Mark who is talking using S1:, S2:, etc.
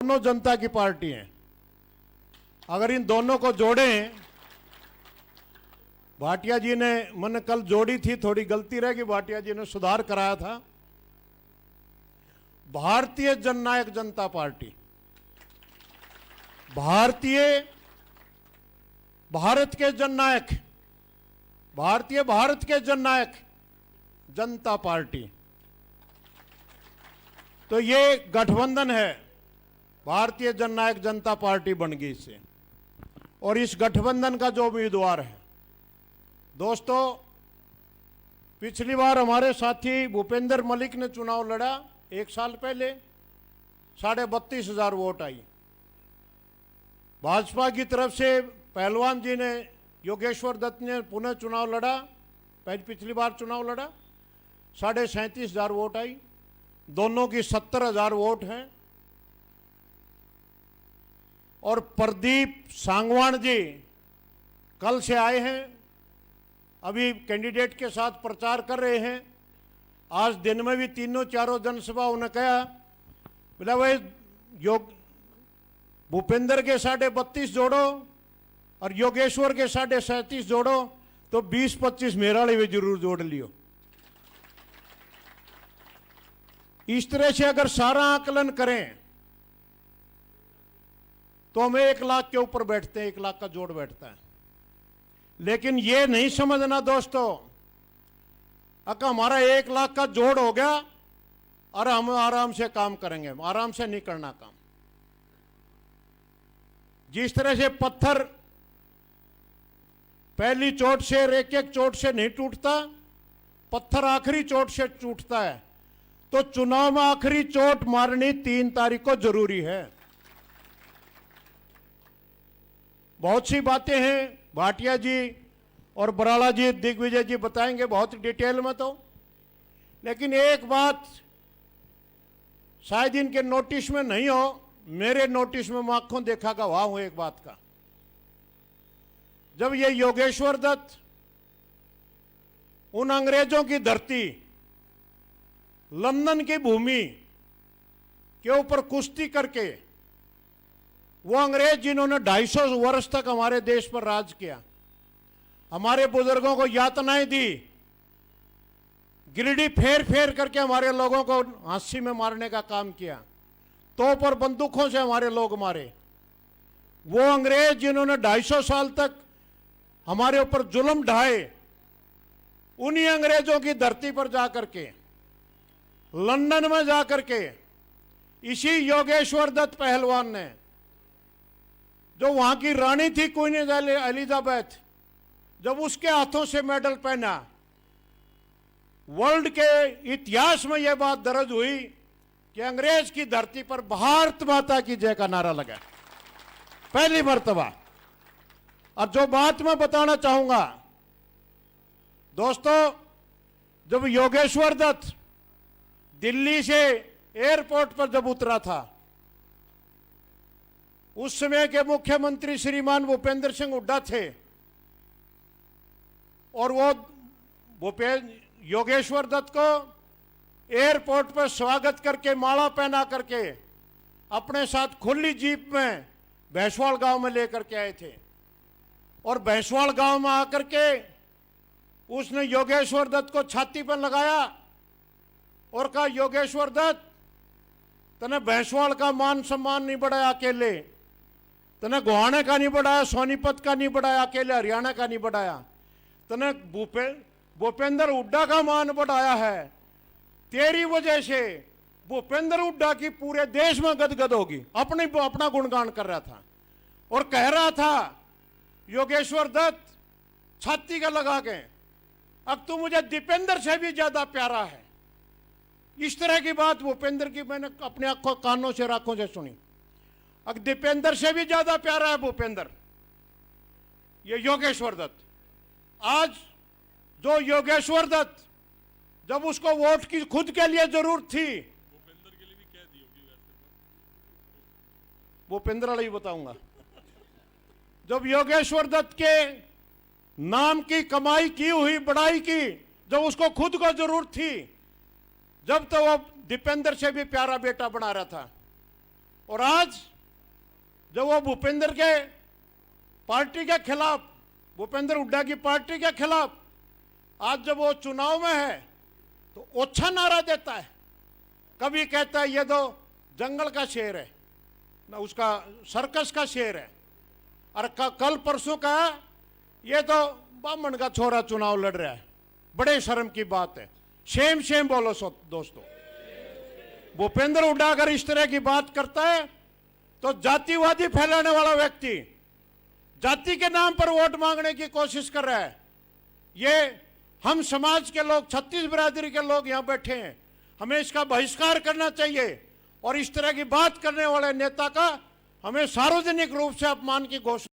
S1: दोनों जनता की पार्टी हैं। अगर इन दोनों को जोड़ें, भाटिया जी ने, मैंने कल जोड़ी थी, थोड़ी गलती रह गई, भाटिया जी ने सुधार कराया था। भारतीय जननायक जनता पार्टी, भारत के जननायक, भारत के जननायक जनता पार्टी, तो ये गठबंधन है। भारतीय जननायक जनता पार्टी बन गई इससे। और इस गठबंधन का जो उम्मीदवार है, दोस्तों, पिछली बार हमारे साथी भूपेंद्र मलिक ने चुनाव लड़ा 1 साल पहले, 32,500 वोट आई। भाजपा की तरफ से पहलवान जी ने, योगेश्वर दत्त ने पुनः चुनाव लड़ा, पिछली बार चुनाव लड़ा, 37,500 वोट आई। दोनों की 70,000 वोट हैं। और प्रदीप सांगवान जी कल से आए हैं, अभी कैंडिडेट के साथ प्रचार कर रहे हैं। आज दिन में भी 3-4 जनसभा उन्होंने कहा, बोला भाई भूपेंद्र के 32.5 जोड़ो और योगेश्वर के 37.5 जोड़ो, तो 20-25 मेरा भी जरूर जोड़ लियो। इस तरह से अगर सारा आकलन करें तो हमें 1 लाख के ऊपर बैठते हैं, 1 लाख का जोड़ बैठता है। लेकिन ये नहीं समझना दोस्तों, अगर हमारा 1 लाख का जोड़ हो गया और हम आराम से काम करेंगे, आराम से नहीं करना काम। जिस तरह से पत्थर पहली चोट से, एक चोट से नहीं टूटता, पत्थर आखिरी चोट से टूटता है। तो चुनाव में आखिरी चोट मारनी 3 तारीख को जरूरी है। बहुत सी बातें हैं, भाटिया जी और बराला जी, दिग्विजय जी बताएंगे बहुत डिटेल में तो। लेकिन एक बात शायद इनके नोटिस में नहीं हो, मेरे नोटिस में मैं आंखों देखा गवाह हूं एक बात का। जब ये योगेश्वर दत्त उन अंग्रेजों की धरती, लंदन की भूमि के ऊपर कुश्ती करके, वो अंग्रेज जिन्होंने 250 वर्ष तक हमारे देश पर राज किया, हमारे बुजुर्गों को यातनाएं दी, गिरडी फेर फेर करके हमारे लोगों को फांसी में मारने का काम किया, तोप और बंदूकों से हमारे लोग मारे, वो अंग्रेज जिन्होंने 250 साल तक हमारे ऊपर जुल्म ढाए, उन्हीं अंग्रेजों की धरती पर जाकर के, लंदन में जाकर के, इसी योगेश्वर दत्त पहलवान ने, जो वहां की रानी थी क्वीन एलिजाबेथ, जब उसके हाथों से मेडल पहना, वर्ल्ड के इतिहास में यह बात दर्ज हुई कि अंग्रेज की धरती पर भारत माता की जय का नारा लगा, पहली मर्तबा। और जो बात मैं बताना चाहूंगा दोस्तों, जब योगेश्वर दत्त दिल्ली से एयरपोर्ट पर जब उतरा था, उस समय के मुख्यमंत्री श्रीमान भूपेंद्र सिंह हुड्डा थे, और वो योगेश्वर दत्त को एयरपोर्ट पर स्वागत करके, माला पहना करके, अपने साथ खुली जीप में भैंसवाल गांव में लेकर के आए थे। और भैंसवाल गांव में आकर के उसने योगेश्वर दत्त को छाती पर लगाया और कहा, योगेश्वर दत्त, तने भैंसवाल का मान सम्मान नहीं बढ़ाया अकेले, तने गुहाने का नहीं बढ़ाया, सोनीपत का नहीं बढ़ाया, अकेले हरियाणा का नहीं बढ़ाया, तने भूपेंद्र हुड्डा का मान बढ़ाया है। तेरी वजह से भूपेंद्र हुड्डा की पूरे देश में गदगद होगी। अपना गुणगान कर रहा था और कह रहा था, योगेश्वर दत्त छाती का लगा के, अब तू मुझे दीपेंद्र से भी ज्यादा प्यारा है। इस तरह की बात भूपेंद्र की मैंने अपने आंखों कानों से आंखों से सुनी। अब दीपेंद्र से भी ज्यादा प्यारा है भूपेंद्र, ये योगेश्वर दत्त। आज जो योगेश्वर दत्त, जब उसको वोट की खुद के लिए जरूरत थी,
S2: भूपेंद्र के लिए भी कह दी होगी वैसे तो।
S1: भूपेंद्र वाला ही बताऊंगा। जब योगेश्वर दत्त के नाम की कमाई की हुई, बढ़ाई की, जब उसको खुद को जरूरत थी, जब तो वो दीपेंद्र से भी प्यारा बेटा बना रहा था। और आज जब वो भूपेंद्र के पार्टी के खिलाफ, भूपेंद्र हुड्डा की पार्टी के खिलाफ आज जब वो चुनाव में है तो ओछा नारा देता है। कभी कहता है ये तो जंगल का शेर है, ना उसका सर्कस का शेर है, और कल परसों का ये तो बामन का छोरा चुनाव लड़ रहा है। बड़े शर्म की बात है। शेम शेम बोलो दोस्तों। भूपेंद्र हुड्डा अगर इस तरह की बात करता है तो जातिवादी फैलाने वाला व्यक्ति जाति के नाम पर वोट मांगने की कोशिश कर रहा है। ये हम समाज के लोग, छत्तीस बिरादरी के लोग यहां बैठे हैं, हमें इसका बहिष्कार करना चाहिए और इस तरह की बात करने वाले नेता का हमें सार्वजनिक रूप से अपमान की घोषणा